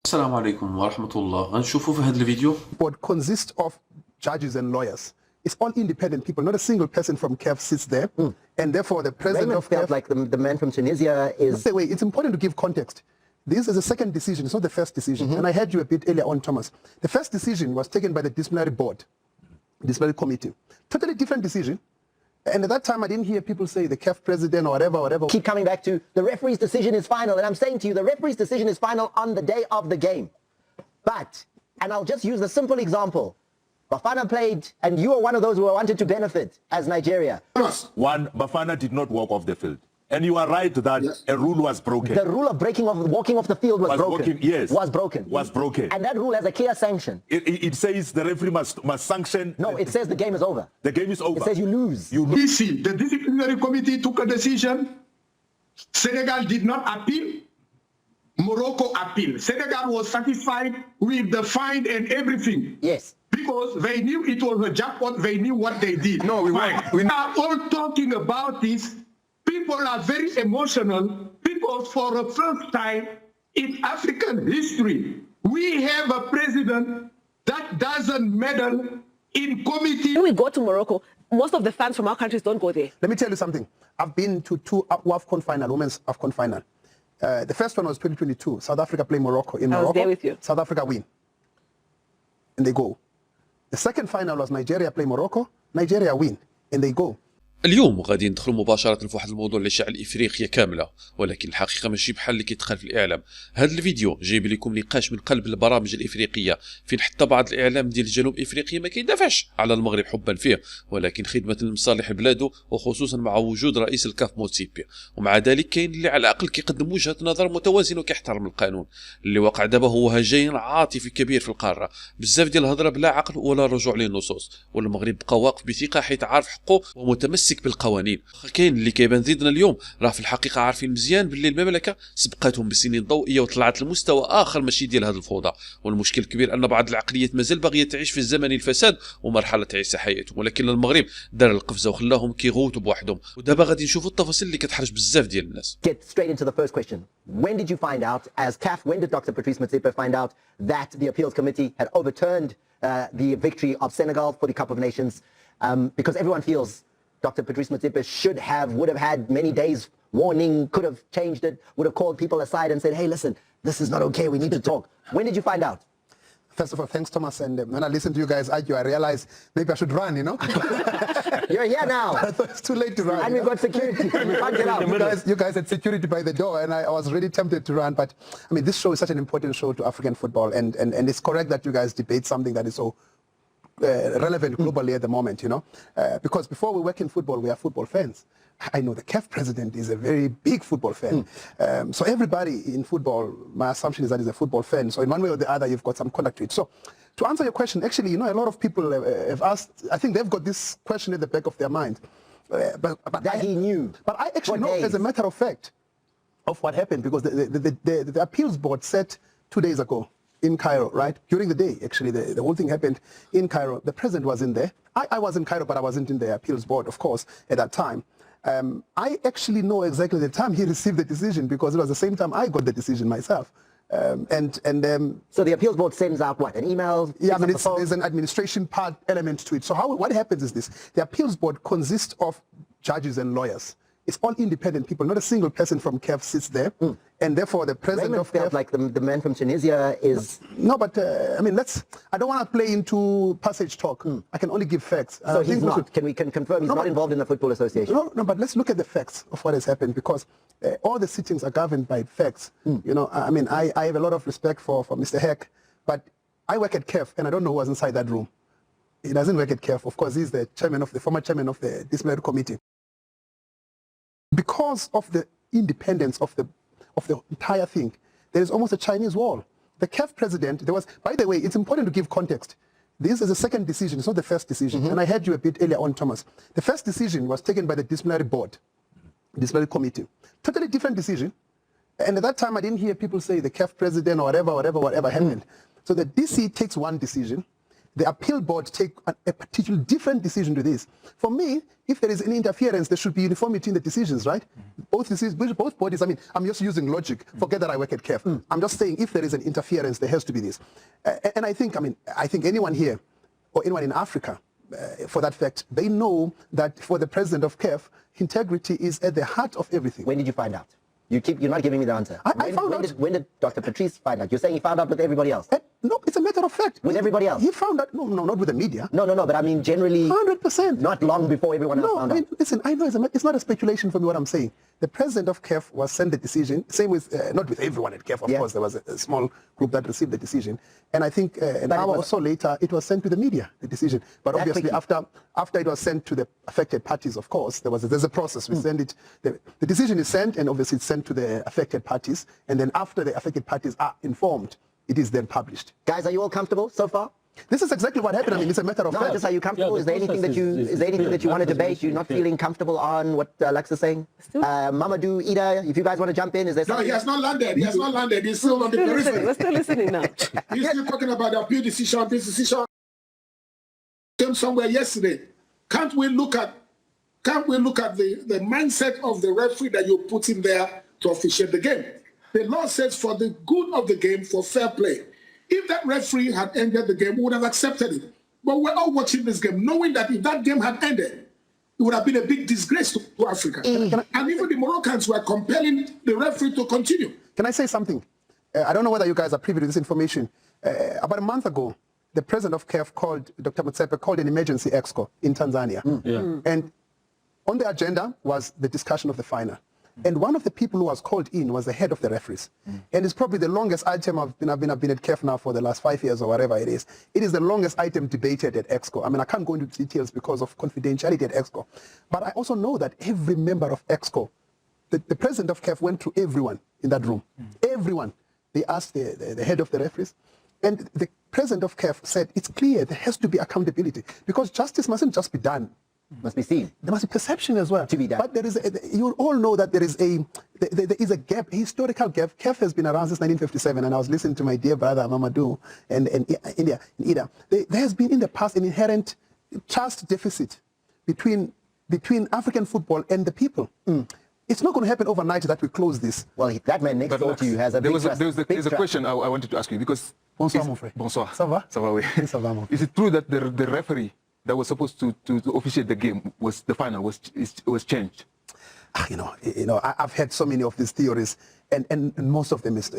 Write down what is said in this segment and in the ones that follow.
السلام عليكم ورحمة الله. غنشوفوا في هذا الفيديو board consists of judges and lawyers. It's all independent people. Not a single person from CAF sits there. And therefore, the president Raymond of felt CAF... like the man from Tunisia is... Wait, it's important to give context. This is a second decision. It's not the first decision. And I heard you a bit earlier on, Thomas. The first decision was taken by the disciplinary board, disciplinary committee. Totally different decision. And at that time, I didn't hear people say the CAF president or whatever. Keep coming back to the referee's decision is final. And I'm saying to you, the referee's decision is final on the day of the game. But, and I'll just use the simple example. Bafana played, and you are one of those who wanted to benefit as Nigeria. One, Bafana did not walk off the field. And you are right that a rule was broken. The rule of walking off the field was broken. Was broken. And that rule has a clear sanction. It says the referee must sanction. No, it says the game is over. The game is over. It says you lose. You lose. The disciplinary committee took a decision. Senegal did not appeal. Morocco appealed. Senegal was satisfied with the fine and everything. Yes. Because they knew it was a jackpot. They knew what they did. No, we weren't. We are all talking about this. People are very emotional because for the first time in African history, we have a president that doesn't meddle in committee. When we go to Morocco, most of the fans from our countries don't go there. Let me tell you something. I've been to two AFCON final, women's AFCON final. The first one was 2022. South Africa play Morocco. In Morocco, I was there with you. South Africa win. And they go. The second final was Nigeria play Morocco. Nigeria win. And they go. اليوم غادي ندخلوا مباشرة في واحد الموضوع اللي شعل إفريقيا كاملة، ولكن الحقيقة ماشي بحال اللي كيتقال في الإعلام. هذا الفيديو جايب لكم نقاش من قلب البرامج الإفريقية، فين حتى بعض الإعلام ديال جنوب إفريقيا ما كيدافعش على المغرب حبا فيه، ولكن خدمة لمصالح بلاده، وخصوصا مع وجود رئيس الكاف موتسيبي. ومع ذلك كاين اللي على الأقل كيقدم وجهة نظر متوازنة وكيحترم القانون. اللي واقع دابا هو هجين عاطفي كبير في القارة، بزاف ديال الهضرة بلا عقل ولا رجوع للنصوص، والمغرب بقى واقف بثقة حيث عارف حقه ومتمسك بالقوانين. كاين اللي كيبان زيدنا اليوم راه في الحقيقه عارفين مزيان باللي المملكه سبقتهم بسنين ضوئيه وطلعت لمستوى اخر ماشي ديال هذه الفوضى، والمشكل الكبير ان بعض العقليات مازال باغيه تعيش في الزمن الفساد ومرحله تعيس حياتهم، ولكن المغرب دار القفزه وخلاهم كيغوتوا بوحدهم. ودابا غادي نشوفوا التفاصيل اللي كتحرج بزاف ديال الناس. Get straight into the first question. When did you find out, as CAF, when did Dr. Patrice Motsepe find out that the appeals committee had overturned the victory of Senegal for the Cup of Nations? Because everyone feels Dr. Patrice Motsepe would have had many days warning, could have changed it, would have called people aside and said, hey, listen, this is not okay, we need to talk. When did you find out? First of all, thanks, Thomas. And when I listen to you guys argue, I realize maybe I should run, you know? You're here now. I thought it's too late to run. And we've got security. We can't get out. You guys had security by the door, and I was really tempted to run. But, I mean, this show is such an important show to African football. And it's correct that you guys debate something that is so relevant globally at the moment, you know, because before we work in football, we are football fans. I know the CAF president is a very big football fan. So everybody in football, my assumption is that he's a football fan. So in one way or the other, you've got some contact to it. So to answer your question, actually, you know, a lot of people have asked, I think they've got this question at the back of their mind. But that he knew. But I actually know, as a matter of fact, of what happened, because the appeals board said 2 days ago, in Cairo, right? During the day, actually, the whole thing happened in Cairo. The president was in there. I was in Cairo, but I wasn't in the appeals board, of course, at that time. I actually know exactly the time he received the decision because it was the same time I got the decision myself. So the appeals board sends out what? An email? Yeah, I mean, there's an administration part element to it. So what happens is this. The appeals board consists of judges and lawyers. It's all independent people. Not a single person from CAF sits there. And therefore, the president Raymond of CAF... felt like the man from Tunisia is... No, but, I mean, I don't want to play into passage talk. I can only give facts. So he's not. Can we confirm he's not involved in the Football Association? No, but let's look at the facts of what has happened because all the sittings are governed by facts. You know, I mean, I have a lot of respect for Mr. Heck, but I work at CAF and I don't know who was inside that room. He doesn't work at CAF. Of course, he's the former chairman of the disciplinary committee. Because of the independence of the entire thing, there is almost a Chinese wall. The CAF president, by the way, it's important to give context. This is a second decision, it's not the first decision. And I heard you a bit earlier on, Thomas. The first decision was taken by the disciplinary board, disciplinary committee. Totally different decision. And at that time, I didn't hear people say the CAF president or whatever happened. So the DC takes one decision. the appeal board take a particular different decision to this. For me, if there is any interference, there should be uniformity in the decisions, right? Both bodies, I mean, I'm just using logic. Forget that I work at CAF. I'm just saying if there is an interference, there has to be this. And I think anyone here or anyone in Africa, for that fact, they know that for the president of CAF, integrity is at the heart of everything. When did you find out? You're not giving me the answer. I found out. When did Dr. Patrice find out? You're saying he found out with everybody else? No, it's a matter of fact. With everybody else? He found out, no, not with the media. No, but I mean generally. 100%. Not long before everyone else found out. Listen, I know it's not a speculation for me what I'm saying. The president of CAF was sent the decision, same with, not with everyone at CAF, of course, there was a small group that received the decision. And I think an hour or so later, it was sent to the media, the decision. But obviously after it was sent to the affected parties, of course, there's a process. We send it, the decision is sent, and obviously it's sent to the affected parties. And then after the affected parties are informed, it is then published. Guys, are you all comfortable so far? This is exactly what happened. I mean, it's a matter of fact. Just are you comfortable? Is there anything that you want to debate? You're not feeling comfortable on what Alex is saying? Mamadou, Ida, if you guys want to jump in, is there something? No, he has not landed. He has not landed. He's still on the periphery. We're still listening now. He's still talking about the appeal decision. This decision came somewhere yesterday. Can't we look at the mindset of the referee that you put in there to officiate the game? The law says for the good of the game, for fair play. If that referee had ended the game, we would have accepted it. But we're all watching this game, knowing that if that game had ended, it would have been a big disgrace to Africa. And even the Moroccans were compelling the referee to continue. Can I say something? I don't know whether you guys are privy to this information. About a month ago, the president of CAF Dr. Motsepe called an emergency exco in Tanzania. And on the agenda was the discussion of the final. And one of the people who was called in was the head of the referees. And it's probably the longest item I've been at CAF now for the last 5 years or whatever it is. It is the longest item debated at EXCO. I mean, I can't go into details because of confidentiality at EXCO. But I also know that every member of EXCO, the president of CAF went to everyone in that room. Everyone. They asked the head of the referees. And the president of CAF said, it's clear there has to be accountability because justice mustn't just be done. Must be seen. There must be perception as well. To be done. But there is you all know that there is a gap, a historical gap. CAF has been around since 1957, and I was listening to my dear brother Mamadou and Ida. There has been in the past an inherent trust deficit between African football and the people. It's not going to happen overnight that we close this. Well, that man next door to you has a big trust. There's a question I wanted to ask you because... Bonsoir, mon frère. Bonsoir. Ça va? Ça va, oui. Ça va, mon frère. Is it true that the referee that was supposed to officiate the game the final was changed? You know, I've heard so many of these theories, and most of them is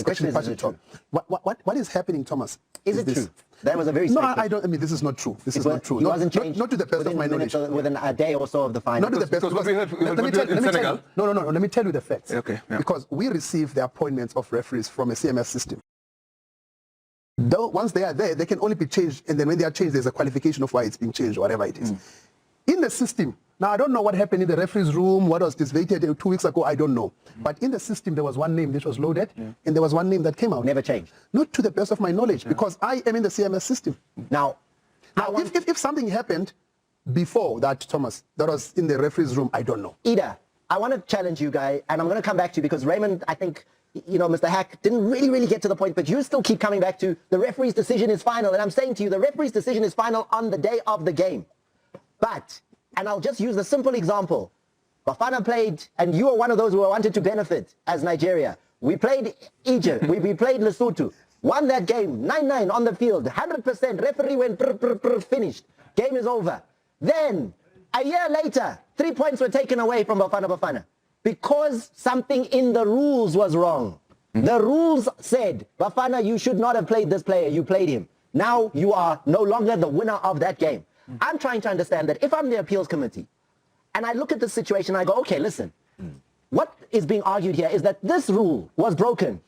actually quite true. What is happening, Thomas? Is it true? That was a very no. I don't. I mean, this is not true. This is not true. It wasn't changed. Not to the best of my knowledge. Within a day or so of the final. Not to the best. Because we have in Senegal. No. Let me tell you the facts. Okay. Yeah. Because we receive the appointments of referees from a CMS system. Though once they are there, they can only be changed, and then when they are changed, there's a qualification of why it's being changed, or whatever it is. In the system, now I don't know what happened in the referee's room, what was disputed 2 weeks ago, I don't know. But in the system, there was one name which was loaded, and there was one name that came out. Never changed. Not to the best of my knowledge, because I am in the CMS system. Now if something happened before that, Thomas, that was in the referee's room, I don't know. Ida, I want to challenge you guys, and I'm going to come back to you because Raymond, I think, Mr. Hack didn't really get to the point, but you still keep coming back to the referee's decision is final. And I'm saying to you, the referee's decision is final on the day of the game. But, and I'll just use a simple example. Bafana played, and you are one of those who wanted to benefit as Nigeria. We played Egypt. we played Lesotho. Won that game, 9-9 on the field, 100%. Referee went finished. Game is over. Then, a year later, 3 points were taken away from Bafana. Because something in the rules was wrong. The rules said, Bafana, you should not have played this player. You played him. Now you are no longer the winner of that game. I'm trying to understand that if I'm the appeals committee and I look at the situation, I go, okay, listen, what is being argued here is that this rule was broken.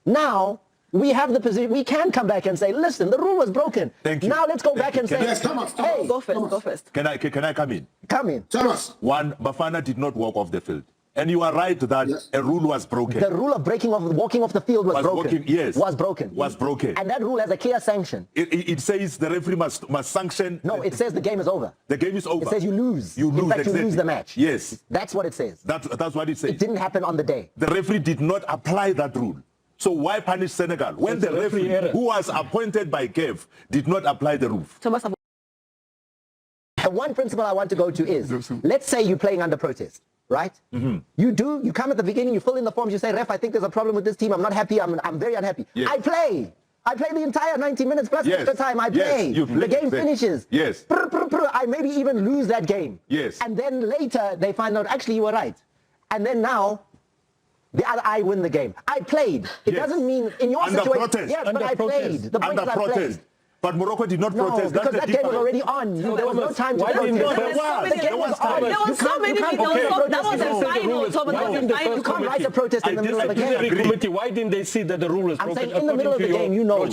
Now we have the position, we can come back and say, listen, the rule was broken. Thank you. Now let's go back and say, Yes, Thomas, hey, Go first. Can I come in? come in. Thomas, One, Bafana did not walk off the field. And you are right that a rule was broken. The rule of walking off the field was broken. Yes. Was broken. Was broken. And that rule has a clear sanction. It says the referee must sanction. No, it says the game is over. The game is over. It says you lose. You lose, In fact, exactly. you lose the match. Yes. That's what it says. That's what it says. It didn't happen on the day. The referee did not apply that rule. So why punish Senegal when the referee who was appointed by CAF did not apply the rule? Thomas, one principle I want to go to is, let's say you're playing under protest, right? You come at the beginning, you fill in the forms, you say, ref, I think there's a problem with this team, I'm not happy, I'm very unhappy. Yes. I play the entire 90 minutes plus extra time, I play. The game finishes. Yes. I maybe even lose that game. Yes. And then later they find out, actually you were right. And then now, the other I win the game. I played. It doesn't mean in your under situation. Protest. Yes, Under but I played. The point under is I protest. played. But Morocco did not No, protest. because That's that game was already on. There was no time to protest. The game was on. there was so many people. That was the final. Thomas, You can't write a protest in the middle of the game. Committee, why didn't they see that the rule is broken? I'm saying in the middle of the game, you know.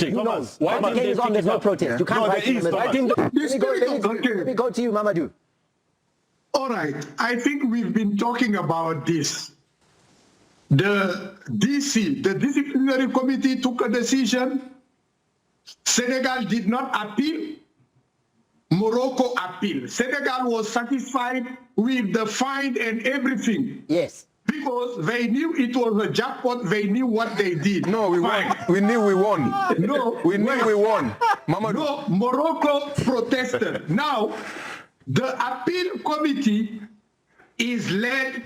Why the game is on, there's no protest. You can't write in the middle. Let me go to you, Mamadou. All right. I think we've been talking about this. The DC, the disciplinary committee, took a decision. Senegal did not appeal. Morocco appealed. Senegal was satisfied with the fine and everything. Yes. Because they knew it was a jackpot. They knew what they did. No, we won. We knew we won. No, we knew we won. Mamadou. No, Morocco protested. Now, the appeal committee is led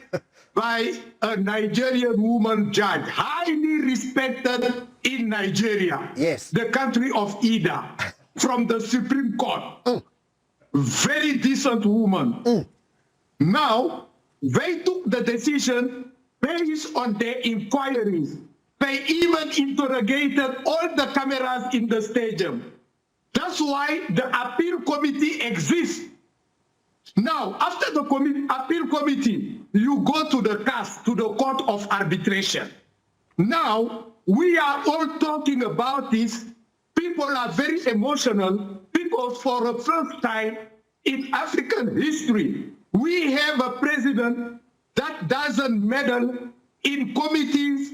by a Nigerian woman judge, highly respected in Nigeria. Yes. The country of Ida, from the Supreme Court. Very decent woman. Now, they took the decision based on their inquiries. They even interrogated all the cameras in the stadium. That's why the appeal committee exists. Now, after the appeal committee, you go to the CAS, to the Court of Arbitration. Now, we are all talking about this. People are very emotional because for the first time in African history, we have a president that doesn't meddle in committees,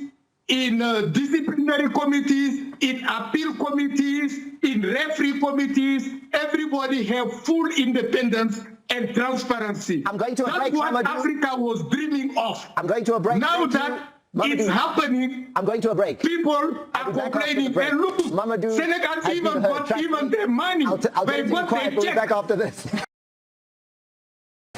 in disciplinary committees, in appeal committees, in referee committees. Everybody have full independence and transparency. I'm going to a break. That's what Africa was dreaming of. I'm going to a break. Now that it's happening, I'm going to a break. People are complaining. And look, Senegal even got even their money. They got their We'll be back after this.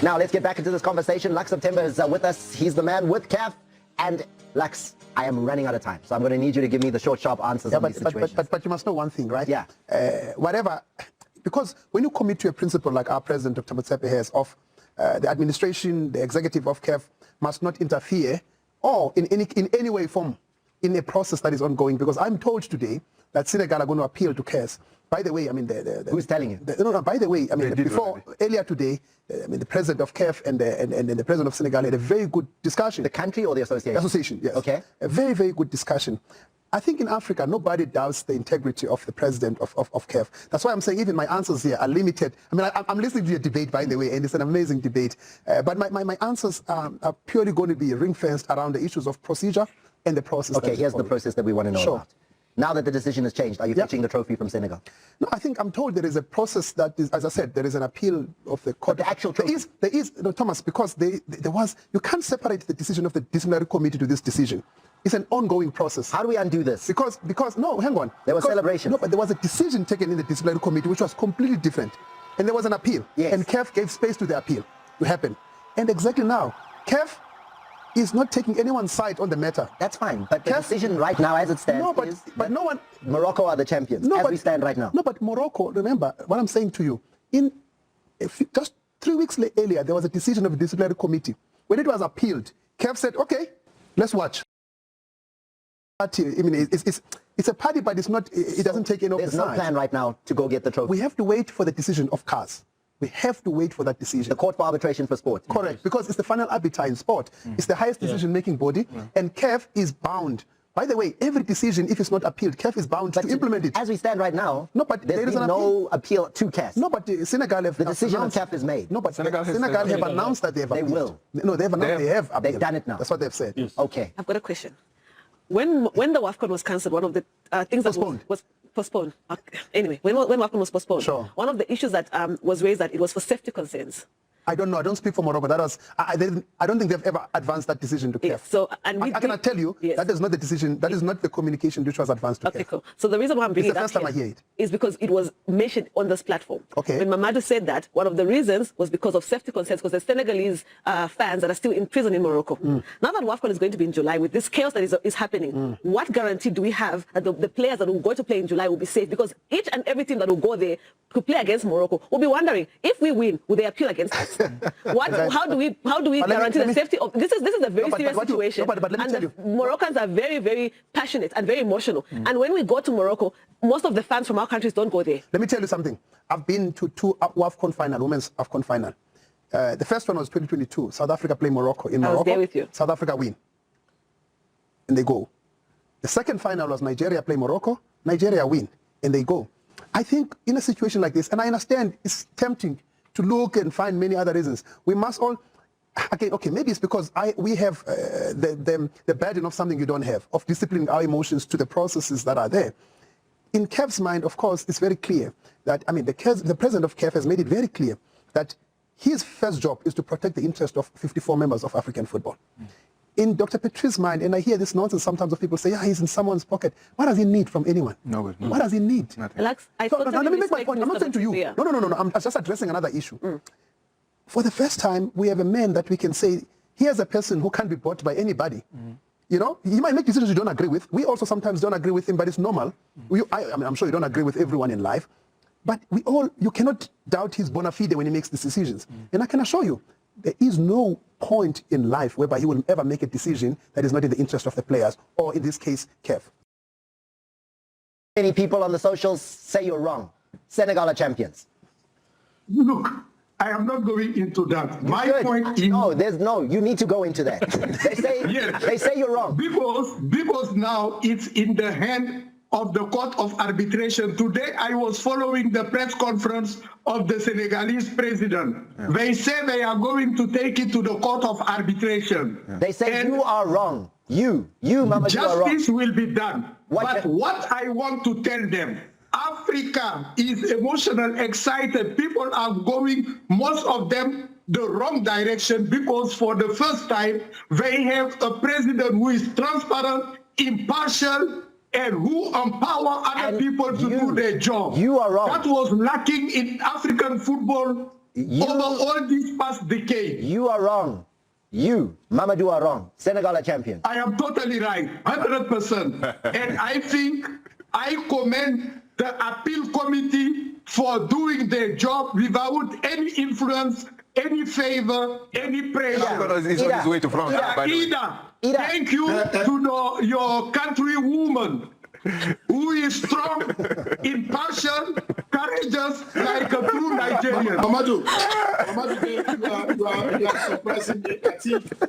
Now let's get back into this conversation. Lux September is with us. He's the man with CAF. And Lux, I am running out of time, so I'm going to need you to give me the short, sharp answers on these situations. But you must know one thing, right? Yeah. Whatever, because when you commit to a principle like our president, Dr. Motsepe, has of the administration, the executive of CAF must not interfere or in any way, form, in a process that is ongoing. Because I'm told today that Senegal are going to appeal to CAS. By the way, I mean, who's telling you? No, by the way, I mean, earlier today, I mean, the president of CAF and the president of Senegal had a very good discussion. The country or the association? The association, yes. Okay. A very, very good discussion. I think in Africa, nobody doubts the integrity of the president of CAF. That's why I'm saying even my answers here are limited. I mean, I'm listening to your debate, by the way, and it's an amazing debate. But my answers are purely going to be ring-fenced around the issues of procedure and the process. Okay, here's the process that we want to know about. Now that the decision has changed, are you fetching the trophy from Senegal? No, I think I'm told there is a process that is, as I said, there is an appeal of the court. But the actual trophy? There is, no, Thomas, because there was, you can't separate the decision of the disciplinary committee to this decision. It's an ongoing process. How do we undo this? Because no, hang on. There was celebration. No, but there was a decision taken in the disciplinary committee which was completely different. And there was an appeal. Yes. And CAF gave space to the appeal to happen. And exactly now, CAF is not taking anyone's side on the matter. That's fine. But the decision right now as it stands is but no one... Morocco are the champions as we stand right now. No, but Morocco, remember what I'm saying to you. Just 3 weeks earlier, there was a decision of the disciplinary committee. When it was appealed, CAF said, okay, let's watch. I mean, it's a party, but it's not. It doesn't take any of the sides. There's no plan right now to go get the trophy. We have to wait for the decision of CAS. We have to wait for that decision. The Court for Arbitration for Sport. Correct, because it's the final arbiter in sport. It's the highest decision-making body, and CAF is bound. By the way, every decision, if it's not appealed, CAF is bound to implement it. As we stand right now, no, but there is no appeal to CAF. No, but Senegal have the decision of CAF is made. No, but Senegal have announced that they have appealed. They will. No, they have announced they have appealed. They've done it now. That's what they've said. Yes. Okay. I've got a question. When the WAFCON was cancelled, one of the things that was postponed. Anyway, when WAFCON was postponed, one of the issues that was raised that it was for safety concerns. I don't know. I don't speak for Morocco. That was I don't think they've ever advanced that decision to CAF. Yes, so I cannot tell you that is not the decision. That is not the communication which was advanced to Okay, CAF. cool. So the reason why I'm bringing It's the it first time up I hear it. is because it was mentioned on this platform. Okay. When Mamadou said that, one of the reasons was because of safety concerns, because there's Senegalese fans that are still in prison in Morocco. Now that WAFCON is going to be in July, with this chaos that is happening, what guarantee do we have that the players that will go to play in July will be safe? Because each and every team that will go there to play against Morocco will be wondering, if we win, will they appeal against us? How do we guarantee the safety of this is a very serious situation, but let me tell you. Moroccans are very, very passionate and very emotional. And when we go to Morocco, most of the fans from our countries don't go there. Let me tell you something. I've been to 2 WAFCON final, women's AFCON final. The first one was 2022. South Africa play Morocco in Morocco. I was there with you. South Africa win, and they go. The second final was Nigeria play Morocco. Nigeria win, and they go. I think in a situation like this, and I understand it's tempting to look and find many other reasons. We must all, again, okay, maybe it's because we have the burden of something you don't have, of disciplining our emotions to the processes that are there. In CAF's mind, of course, it's very clear that, I mean, the president of CAF has made it very clear that his first job is to protect the interest of 54 members of African football. In Dr. Patrice's mind, and I hear this nonsense sometimes of people say, yeah, he's in someone's pocket. What does he need from anyone? No. What does he need? Alex, Let me make my point. I'm not saying to you. Yeah. No. I'm just addressing another issue. For the first time, we have a man that we can say, here's a person who can't be bought by anybody. You know, he might make decisions you don't agree with. We also sometimes don't agree with him, but it's normal. I'm sure you don't agree with everyone in life. But you cannot doubt his bona fide when he makes these decisions. And I can assure you, there is no point in life whereby he will ever make a decision that is not in the interest of the players, or in this case, CAF. Many people on the socials say you're wrong. Senegal are champions. Look, I am not going into that. My Good. point is... No, you need to go into that. They say you're wrong. Because now it's in the hand of the Court of Arbitration. Today I was following the press conference of the Senegalese president. Yeah. They say they are going to take it to the Court of Arbitration. Yeah. They say you are wrong. You, Mama, you are wrong. Justice will be done. But what I want to tell them, Africa is emotional, excited. People are going, most of them, the wrong direction, because for the first time, they have a president who is transparent, impartial, and who empower other people to do their job. You are wrong. That was lacking in African football over all these past decades. You are wrong. You, Mamadou, are wrong. Senegal are champions. I am totally right, 100%. And I think I commend the appeal committee for doing their job without any influence, any favor, any pressure. He's on his way to France. Ida, thank you to your countrywoman who is strong, impartial, courageous, like a true Nigerian. Mamadou, you are surprising me.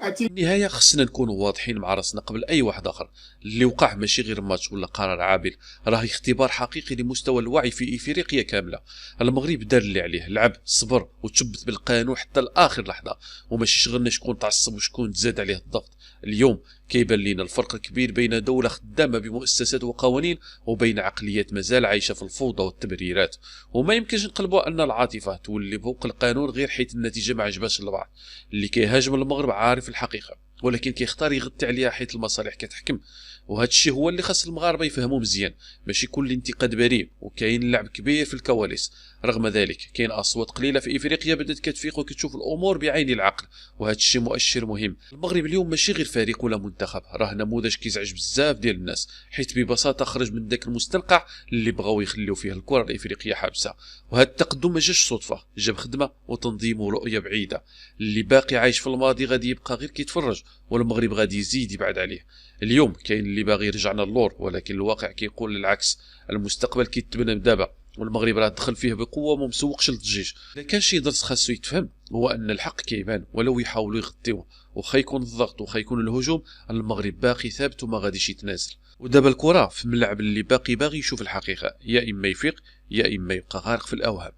I think النهاية خصنا نكونوا واضحين مع راسنا قبل أي واحد آخر. اللي وقع ماشي غير ماتش ولا قرار عابر، راه اختبار حقيقي لمستوى الوعي في إفريقيا كاملة. المغرب دار اللي عليه، لعب، صبر وتشبت بالقانون حتى لآخر لحظة، وماشي شغلنا شكون تعصب وشكون تزاد عليه الضغط. اليوم كيبان لينا الفرق الكبير بين دولة خدامة بمؤسسات وقوانين وبين عقليات مازال عايشة في الفوضى والتبريرات، وما يمكنش نقلبوا أن العاطفة تولي فوق القانون غير حيث النتيجة ما عجباش البعض. اللي كيهاجم المغرب عارف الحقيقة، ولكن كيختار يغطي عليها حيث المصالح كتحكم، وهذا الشيء هو اللي خاص المغاربه يفهموه مزيان. ماشي كل انتقاد بريء، وكاين لعب كبير في الكواليس. رغم ذلك كاين اصوات قليله في افريقيا بدات كتفيق وكتشوف الامور بعين العقل، وهذا الشيء مؤشر مهم. المغرب اليوم ماشي غير فريق ولا منتخب، راه نموذج كيزعج بزاف ديال الناس، حيث ببساطه خرج من ذاك المستنقع اللي بغاو يخليو فيه الكره الافريقيه حابسه. وهذا التقدم ما جاش صدفه، جاب خدمه وتنظيم ورؤيه بعيده. اللي باقي عايش في الماضي غادي يبقى غير كيتفرج، والمغرب غادي يزيد يبعد عليه. اليوم كاين اللي باغي يرجعنا للور، ولكن الواقع كيقول العكس. المستقبل كيتبنى دابا، والمغرب راه دخل فيه بقوه وما مسوقش للضجيج. اذا كان شي درس خاصو يتفهم هو ان الحق كيبان ولو يحاولوا يغطيوه، وخا يكون الضغط وخا يكون الهجوم، المغرب باقي ثابت وما غاديش يتنازل. ودابا الكره في الملعب اللي باقي يشوف الحقيقه، يا اما يفيق يا اما يبقى غارق في الاوهام.